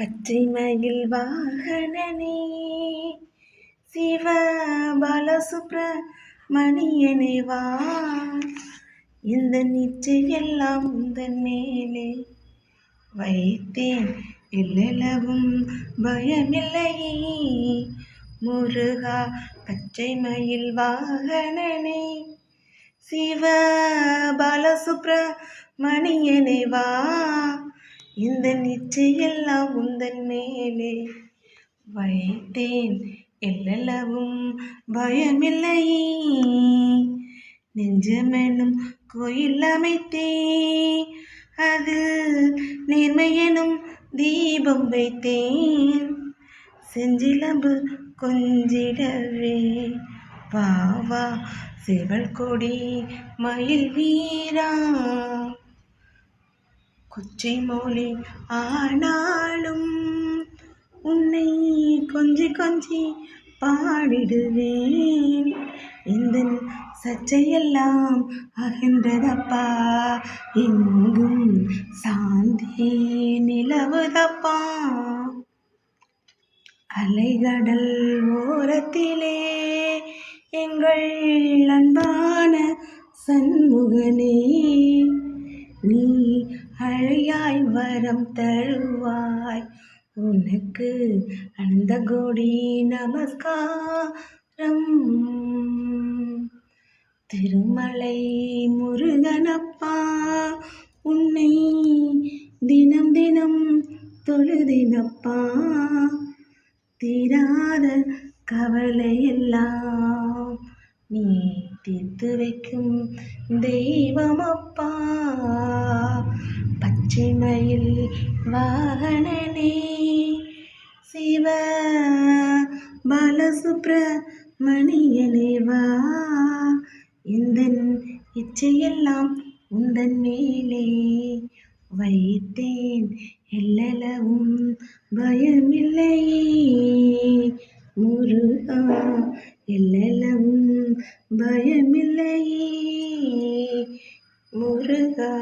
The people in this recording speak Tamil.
பச்சை மயில் வாகனனே சிவ பாலசுப்ரமணியனே வா, இந்த நிச்சயெல்லாம் உந்தன் மேலே வைத்தேன், எல்லளவும் பயமில்லையே முருகா. பச்சை மயில் வாகனனே சிவ பாலசுப்ரமணியனே வா, இந்த நிச்சயெல்லாம் உந்தன் மேலே வைத்தேன், எல்லளவும் பயமில்லையே. நெஞ்சமெனும் கோயில் அமைத்தேன், அதில் நேர்மையெனும் தீபம் வைத்தேன், செஞ்சிலம்பு கொஞ்சிடவே வா வா செவல் கொடி மயில் வீரா. கொச்சை மொழி ஆனாலும் உன்னை கொஞ்சி கொஞ்சி பாடிடுவேன், இந்த சர்ச்சையெல்லாம் அகன்றதப்பா, எங்கும் சாந்தி நிலவுதப்பா. அலைகடல் ஓரத்திலே எங்கள் அன்பான சண்முகனே, நீ அழையாய் வரம் தருவாய், உனக்கு அனந்த கோடி நமஸ்காரம். திருமலை முருகனப்பா, உன்னை தினம் தினம் தொழுதினப்பா, தீராத கவலையெல்லாம் நீ தீர்த்து வைக்கும் தெய்வமப்பா. பச்சை மயில் வாகனனே சிவ பாலசுப்ரமணியனே வா, இந்த இச்சையெல்லாம் உந்தன் மேலே வைத்தேன், எல்லளவும் பயமில்லையே முருகா, எல்லளவும் பயமில்லையே முருகா.